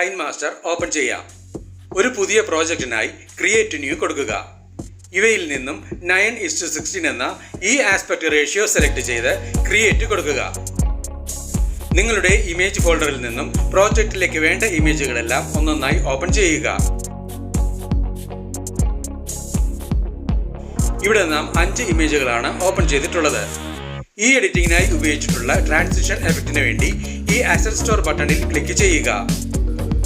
KineMaster open ചെയ്യാം. ഒരു പുതിയ പ്രോജക്റ്റിനായി ക്രിയേറ്റ് ന്യൂ കൊടുക്കുക. ഇവയിൽ നിന്നും 9:16 എന്ന ഈ ആസ്പെക്ട് റേഷ്യോ സെലക്ട് ചെയ്ത് ക്രിയേറ്റ് കൊടുക്കുക. നിങ്ങളുടെ ഇമേജ് ഫോൾഡറിൽ നിന്നും പ്രോജക്റ്റിലേക്ക് വേണ്ട ഇമേജുകളെല്ലാം ഒന്നൊന്നായി ഓപ്പൺ ചെയ്യുക. ഇവിടെ നാം 5 ഇമേജുകളാണ് ഓപ്പൺ ചെയ്തിട്ടുള്ളത്. ഈ എഡിറ്റിംഗിനായി ഉപയോഗിച്ചിട്ടുള്ള ട്രാൻസിഷൻ എഫക്റ്റിന് വേണ്ടി ഈ അസറ്റ് സ്റ്റോർ ബട്ടണിൽ ക്ലിക്ക് ചെയ്യുക.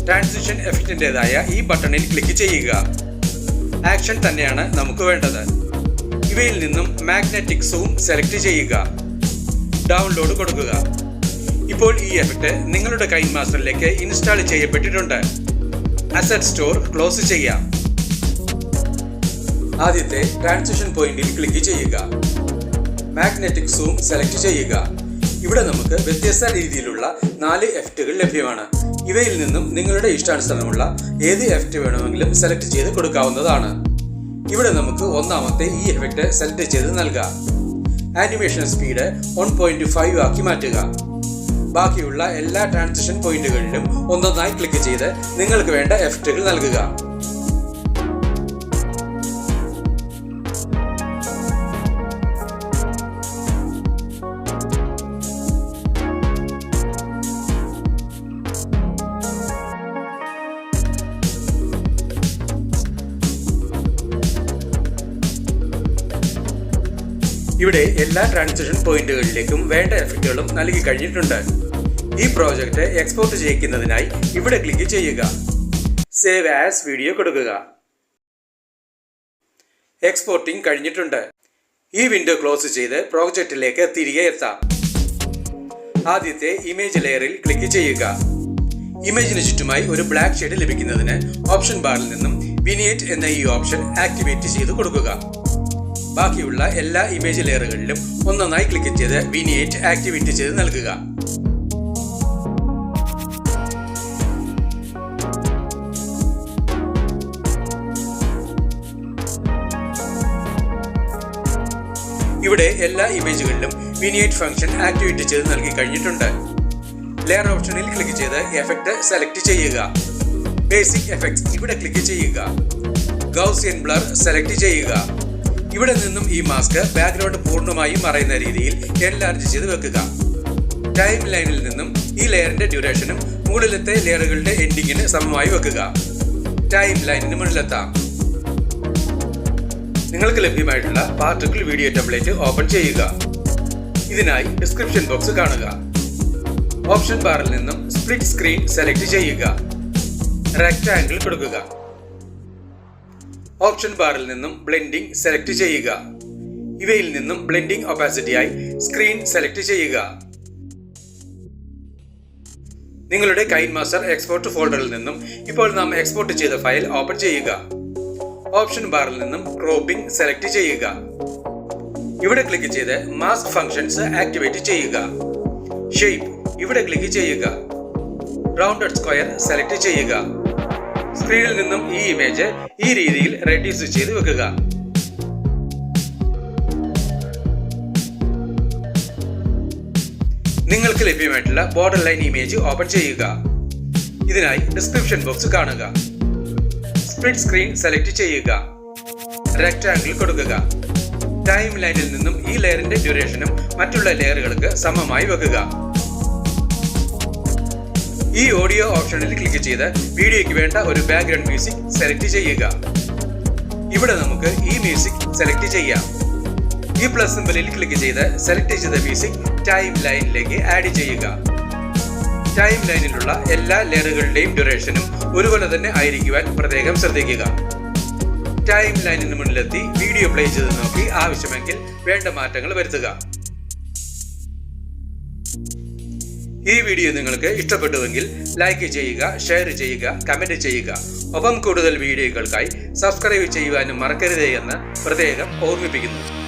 ട്രാൻസിഷൻ എഫക്റ്റിൻ്റെതായ ഈ ബട്ടണിൽ ക്ലിക്ക് ചെയ്യുക. ആക്ഷൻ തന്നെയാണ് നമുക്ക് വേണ്ടത്. ഇവയിൽ നിന്നും മാഗ്നറ്റിക് സൂം സെലക്ട് ചെയ്യുക. ഡൗൺലോഡ് കൊടുക്കുക. ഇപ്പോൾ ഈ എഫക്റ്റ് നിങ്ങളുടെ കൈൻമാസ്റ്ററിലേക്ക് ഇൻസ്റ്റാൾ ചെയ്യപ്പെട്ടിട്ടുണ്ട്. അസറ്റ് സ്റ്റോർ ക്ലോസ് ചെയ്യാം. ആദ്യത്തെ ട്രാൻസിഷൻ പോയിന്റിൽ ക്ലിക്ക് ചെയ്യുക. മാഗ്നറ്റിക് സൂം സെലക്ട് ചെയ്യുക. ഇവിടെ നമുക്ക് വ്യത്യസ്ത രീതിയിലുള്ള 4 എഫക്റ്റുകൾ ലഭ്യമാണ്. ഇവയിൽ നിന്നും നിങ്ങളുടെ ഇഷ്ടാനുസരണമുള്ള ഏത് എഫക്റ്റ് വേണമെങ്കിലും സെലക്ട് ചെയ്ത് കൊടുക്കാവുന്നതാണ്. ഇവിടെ നമുക്ക് ഒന്നാമത്തെ ഈ എഫക്റ്റ് സെലക്ട് ചെയ്ത് നൽകാം. ആനിമേഷൻ സ്പീഡ് 1.5 ആക്കി മാറ്റുക. ബാക്കിയുള്ള എല്ലാ ട്രാൻസിഷൻ പോയിന്റുകളിലും ഒന്നൊന്നായി ക്ലിക്ക് ചെയ്ത് നിങ്ങൾക്ക് വേണ്ട എഫക്റ്റുകൾ നൽകുക. ഇവിടെ എല്ലാ ട്രാൻസിഷൻ പോയിന്റുകളിലേക്കും വേണ്ട എഫക്റ്റുകളും നൽകി കഴിഞ്ഞിട്ടുണ്ട്. ഈ പ്രോജക്റ്റ് എക്സ്പോർട്ട് ചെയ്യിക്കുന്നതിനായി ഇവിടെ ക്ലിക്ക് ചെയ്യുക. സേവ് ആസ് വീഡിയോ കൊടുക്കുക. എക്സ്പോർട്ടിംഗ് കഴിഞ്ഞിട്ടുണ്ട്. ഈ വിൻഡോ ക്ലോസ് ചെയ്ത് പ്രോജക്റ്റിലേക്ക് തിരികെ എത്താം. ആദ്യത്തെ ഇമേജ് ലെയറിൽ ക്ലിക്ക് ചെയ്യുക. ഇമേജിന് ചുറ്റുമായി ഒരു ബ്ലാക്ക് ഷെയ്ഡ് ലഭിക്കുന്നതിന് ഓപ്ഷൻ ബാറിൽ നിന്നും വിനിയേറ്റ് എന്ന ഈ ഓപ്ഷൻ ആക്ടിവേറ്റ് ചെയ്ത് കൊടുക്കുക. ബാക്കിയുള്ള എല്ലാ ഇമേജ് ലെയറുകളിലും ഒന്നൊന്നായി ക്ലിക്ക് ചെയ്ത് വിനിയേറ്റ് ആക്ടിവേറ്റ് ചെയ്ത് നൽകുക. ഇവിടെ എല്ലാ ഇമേജുകളിലും വിനിയേറ്റ് ഫംഗ്ഷൻ ആക്ടിവേറ്റ് ചെയ്ത് നൽകി കഴിഞ്ഞിട്ടുണ്ട്. ലെയർ ഓപ്ഷനിൽ ക്ലിക്ക് ചെയ്ത് എഫക്റ്റ് സെലക്ട് ചെയ്യുക. ബേസിക് എഫക്ട്സ് ഇവിടെ ക്ലിക്ക് ചെയ്യുക. ഗൗസിയൻ ബ്ലർ സെലക്ട് ചെയ്യുക. ഇവിടെ നിന്നും ഈ മാസ്ക് ബാക്ക്ഗ്രൗണ്ട് പൂർണ്ണമായും മറയുന്ന രീതിയിൽ എൻലാർജ് ചെയ്ത് വെക്കുക. ടൈം ലൈനിൽ നിന്നും ഈ ലെയറിന്റെ ഡ്യൂറേഷനും മുകളിലത്തെ ലെയറുകളുടെ എൻഡിങ്ങിന് സമമായി വെക്കുക. ടൈം ലൈനിന് മുന്നിലെത്താം. നിങ്ങൾക്ക് ലഭ്യമായിട്ടുള്ള പാർട്ടിക്കിൾ വീഡിയോ ടെംപ്ലേറ്റ് ഓപ്പൺ ചെയ്യുക. ഇതിനായി ഡിസ്ക്രിപ്ഷൻ ബോക്സ് കാണുക. ഓപ്ഷൻ ബാറിൽ നിന്നും സ്പ്ലിറ്റ് സ്ക്രീൻ സെലക്ട് ചെയ്യുക. റെക്ടാംഗിൾ കൊടുക്കുക. ഓപ്ഷൻ ബാറിൽ നിന്നും ബ്ലെൻഡിംഗ് സെലക്ട് ചെയ്യുക. ഇവയിൽ നിന്നും ബ്ലെൻഡിംഗ് ഒപ്പാസിറ്റിയായി സ്ക്രീൻ സെലക്ട് ചെയ്യുക. നിങ്ങളുടെ കൈൻമാസ്റ്റർ എക്സ്പോർട്ട് ഫോൾഡറിൽ നിന്നും ഇപ്പോൾ നാം എക്സ്പോർട്ട് ചെയ്ത ഫയൽ ഓപ്പൺ ചെയ്യുക. ഓപ്ഷൻ ബാറിൽ നിന്നും ക്രോപ്പിംഗ് സെലക്ട് ചെയ്യുക. ഇവിടെ ക്ലിക്ക് ചെയ്ത് മാസ്ക് ഫംഗ്ഷൻസ് ആക്ടിവേറ്റ് ചെയ്യുക. ഷേപ്പ് ഇവിടെ ക്ലിക്ക് ചെയ്യുക. റൗണ്ടഡ് സ്ക്വയർ സെലക്ട് ചെയ്യുക. സ്ക്രീനിൽ നിന്നും ഈ ഇമേജ് ഈ രീതിയിൽ റെഡ്യൂസ് ചെയ്ത് വെക്കുക. നിങ്ങൾക്ക് ലഭ്യമായിട്ടുള്ള ബോർഡർ ലൈൻ ഇമേജ് ഓപ്പൺ ചെയ്യുക. ഇതിനായി ഡിസ്ക്രിപ്ഷൻ ബോക്സ് കാണുക. സ്പ്ലിറ്റ് സ്ക്രീൻ സെലക്ട് ചെയ്യുക. റെക്ടാംഗിൾ കൊടുക്കുക. ടൈം ലൈനിൽ നിന്നും ഈ ലെയറിന്റെ ഡ്യൂറേഷനും മറ്റുള്ള ലെയറുകൾക്ക് സമമായി വെക്കുക. ഈ ഓഡിയോ ഓപ്ഷനിൽ ക്ലിക്ക് ചെയ്ത് വീഡിയോയ്ക്ക് വേണ്ട ഒരു ബാക്ക്ഗ്രൗണ്ട് മ്യൂസിക് സെലക്ട് ചെയ്യുക. ഇവിടെ നമുക്ക് ഈ മ്യൂസിക് സെലക്ട് ചെയ്യാം. ഈ പ്ലസ് സിംബലിൽ ക്ലിക്ക് ചെയ്ത് സെലക്ട് ചെയ്ത മ്യൂസിക് ടൈം ലൈനിലേക്ക് ആഡ് ചെയ്യുക. ടൈം ലൈനിലുള്ള എല്ലാ ലെയറുകളുടെയും ഡ്യൂറേഷനും ഒരുപോലെ തന്നെ ആയിരിക്കുവാൻ പ്രത്യേകം ശ്രദ്ധിക്കുക. ടൈം ലൈനിന് മുന്നിലെത്തി വീഡിയോ പ്ലേ ചെയ്ത് നോക്കി ആവശ്യമെങ്കിൽ വേണ്ട മാറ്റങ്ങൾ വരുത്തുക. ഈ വീഡിയോ നിങ്ങൾക്ക് ഇഷ്ടപ്പെട്ടുവെങ്കിൽ ലൈക്ക് ചെയ്യുക, ഷെയർ ചെയ്യുക, കമന്റ് ചെയ്യുക. ഒപ്പം കൂടുതൽ വീഡിയോകൾക്കായി സബ്സ്ക്രൈബ് ചെയ്യുവാനും മറക്കരുതേ എന്ന് പ്രത്യേകം ഓർമ്മിപ്പിക്കുന്നു.